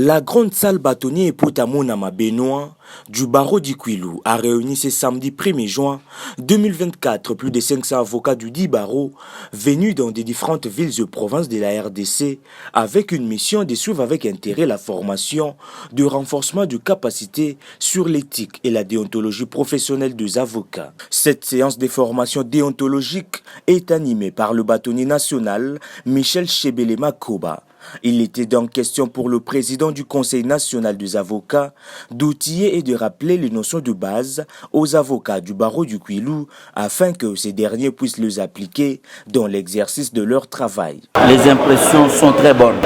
La grande salle bâtonnier Epotamonama Benoît du barreau d'Ikwilou a réuni ce samedi 1er juin 2024 plus de 500 avocats du dit barreau venus dans des différentes villes et provinces de la RDC avec une mission de suivre avec intérêt la formation de renforcement de capacités sur l'éthique et la déontologie professionnelle des avocats. Cette séance de formation déontologique est animée par le bâtonnier national Michel Chebele Makoba. Il était donc question pour le président du Conseil national des avocats d'outiller et de rappeler les notions de base aux avocats du barreau du Kwilu afin que ces derniers puissent les appliquer dans l'exercice de leur travail. Les impressions sont très bonnes.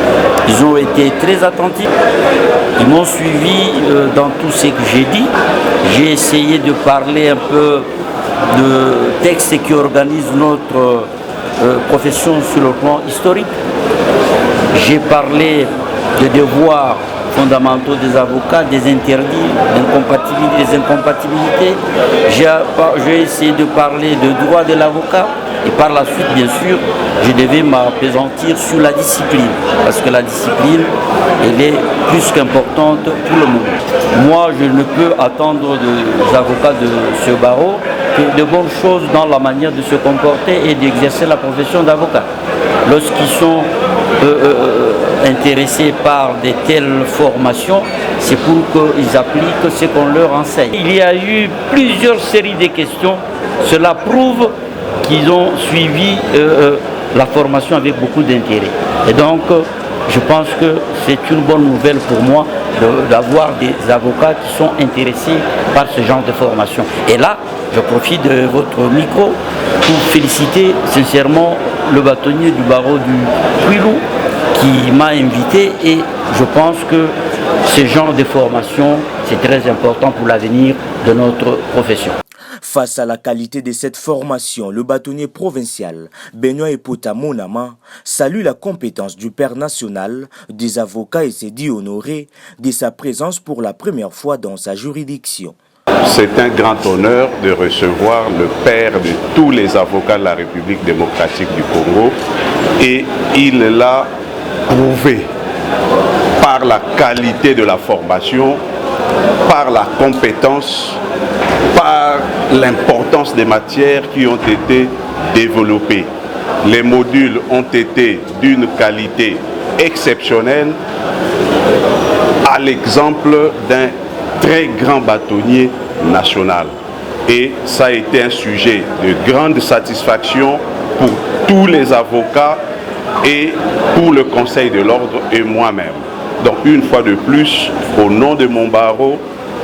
Ils ont été très attentifs. Ils m'ont suivi dans tout ce que j'ai dit. J'ai essayé de parler un peu de textes qui organisent notre profession sur le plan historique. J'ai parlé des devoirs fondamentaux des avocats, des interdits, des incompatibilités. J'ai essayé de parler de droit de l'avocat et par la suite, bien sûr, je devais m'appesantir sur la discipline parce que la discipline, elle est plus qu'importante pour le monde. Moi, je ne peux attendre des avocats de ce barreau que de bonnes choses dans la manière de se comporter et d'exercer la profession d'avocat. Lorsqu'ils sont intéressés par de telles formations, c'est pour qu'ils appliquent ce qu'on leur enseigne. Il y a eu plusieurs séries de questions. Cela prouve qu'ils ont suivi la formation avec beaucoup d'intérêt. Et donc, je pense que c'est une bonne nouvelle pour moi d'avoir des avocats qui sont intéressés par ce genre de formation. Et là, je profite de votre micro pour féliciter sincèrement le bâtonnier du barreau du Kwilu qui m'a invité et je pense que ce genre de formation, c'est très important pour l'avenir de notre profession. Face à la qualité de cette formation, le bâtonnier provincial Benoît Epotamonama salue la compétence du père national des avocats et s'est dit honoré de sa présence pour la première fois dans sa juridiction. C'est un grand honneur de recevoir le père de tous les avocats de la République démocratique du Congo et il l'a prouvé par la qualité de la formation, par la compétence, par l'importance des matières qui ont été développées. Les modules ont été d'une qualité exceptionnelle, à l'exemple d'un très grand bâtonnier national. Et ça a été un sujet de grande satisfaction pour tous les avocats et pour le Conseil de l'ordre et moi-même. Donc une fois de plus, au nom de mon barreau,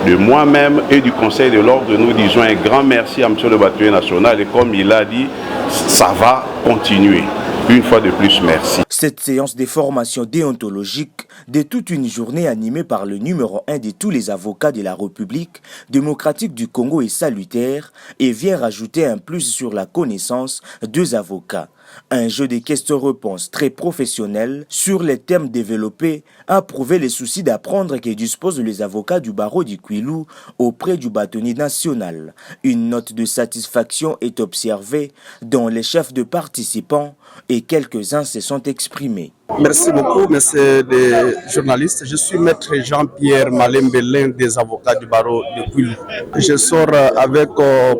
de moi-même et du Conseil de l'ordre, nous disons un grand merci à M. le bâtonnier national et comme il a dit, ça va continuer. Une fois de plus, merci. Cette séance de formation déontologique de toute une journée animée par le numéro 1 de tous les avocats de la République démocratique du Congo est salutaire et vient rajouter un plus sur la connaissance des avocats. Un jeu de questions-réponses très professionnel sur les thèmes développés a prouvé les soucis d'apprendre que disposent les avocats du barreau du Kwilu auprès du bâtonnier national. Une note de satisfaction est observée dont les chefs de participants et quelques-uns se sont exprimés. Merci beaucoup, messieurs les journalistes. Je suis maître Jean-Pierre Malembelin des avocats du barreau de Kwilu. Je sors avec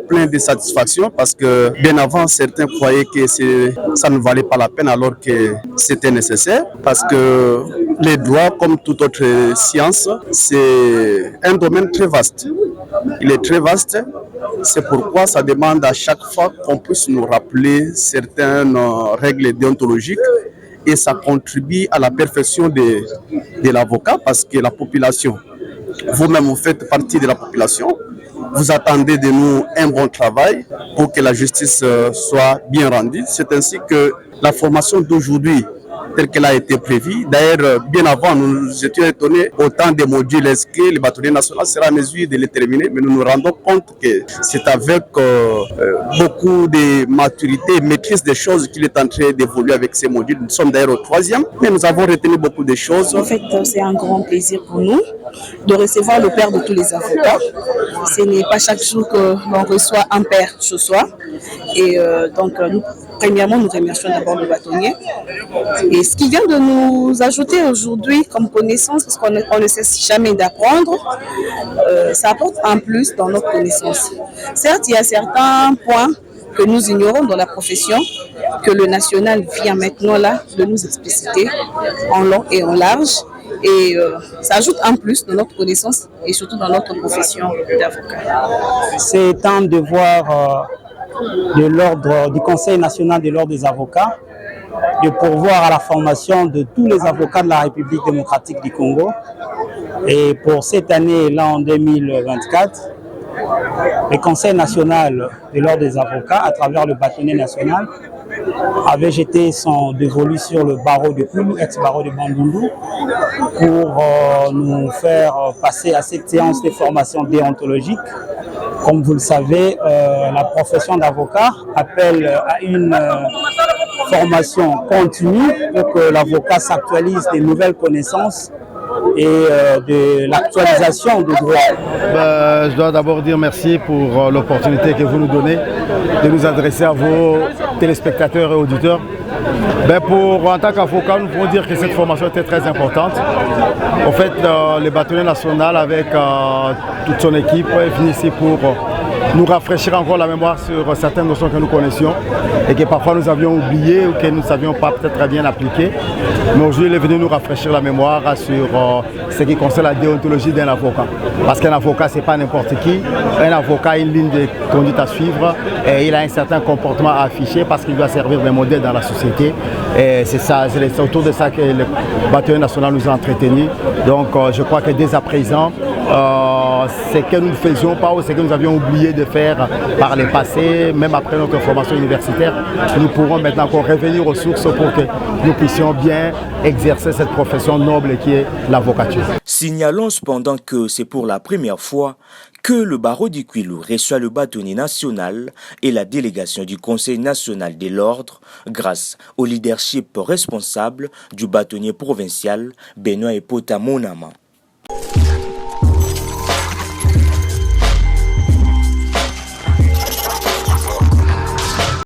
plein de satisfaction parce que bien avant, certains croyaient que ça ne valait pas la peine alors que c'était nécessaire parce que les droits, comme toute autre science, c'est un domaine très vaste. Il est très vaste. C'est pourquoi ça demande à chaque fois qu'on puisse nous rappeler certaines règles déontologiques et ça contribue à la perfection de l'avocat parce que la population, vous-même vous faites partie de la population, vous attendez de nous un bon travail pour que la justice soit bien rendue. C'est ainsi que la formation d'aujourd'hui, telle qu'elle a été prévue. D'ailleurs, bien avant, nous étions étonnés autant des modules est-ce que le bâtonnier national sera à mesure de les terminer, mais nous nous rendons compte que c'est avec beaucoup de maturité et maîtrise des choses qu'il est en train d'évoluer avec ces modules. Nous sommes d'ailleurs au 3e, mais nous avons retenu beaucoup de choses. En fait, c'est un grand plaisir pour nous de recevoir le père de tous les avocats. Ce n'est pas chaque jour que l'on reçoit un père ce soir. Et donc, nous premièrement, nous remercions d'abord le bâtonnier. Et ce qui vient de nous ajouter aujourd'hui comme connaissance, parce qu'on ne cesse jamais d'apprendre, ça apporte un plus dans notre connaissance. Certes, il y a certains points que nous ignorons dans la profession, que le national vient maintenant là de nous expliciter en long et en large. Et ça ajoute un plus dans notre connaissance et surtout dans notre profession d'avocat. C'est un devoir de l'ordre du Conseil national de l'ordre des avocats de pourvoir à la formation de tous les avocats de la République démocratique du Congo. Et pour cette année, là en 2024, le Conseil national de l'ordre des avocats, à travers le bâtonnier national, avait jeté son dévolu sur le barreau de Kwilu, ex-barreau de Bandundu, pour nous faire passer à cette séance de formation déontologique. Comme vous le savez, la profession d'avocat appelle à une formation continue pour que l'avocat s'actualise des nouvelles connaissances et de l'actualisation du droit. Je dois d'abord dire merci pour l'opportunité que vous nous donnez de nous adresser à vos téléspectateurs et auditeurs. En tant qu'avocat, nous pouvons dire que cette formation était très importante. En fait, le bâtonnier national avec toute son équipe est venu ici pour nous rafraîchir encore la mémoire sur certaines notions que nous connaissions et que parfois nous avions oubliées ou que nous ne savions pas peut-être très bien appliquer. Mais aujourd'hui, il est venu nous rafraîchir la mémoire sur ce qui concerne la déontologie d'un avocat. Parce qu'un avocat, ce n'est pas n'importe qui. Un avocat a une ligne de conduite à suivre et il a un certain comportement à afficher parce qu'il doit servir de modèle dans la société. Et c'est autour de ça que le bâtonnier national nous a entretenus. Donc je crois que dès à présent, ce que nous ne faisions pas ou ce que nous avions oublié de faire par le passé, même après notre formation universitaire, nous pourrons maintenant encore revenir aux sources pour que nous puissions bien exercer cette profession noble qui est l'avocature. Signalons cependant que c'est pour la première fois que le barreau du Kwilu reçoit le bâtonnier national et la délégation du Conseil national de l'ordre grâce au leadership responsable du bâtonnier provincial Benoît Epota Monama.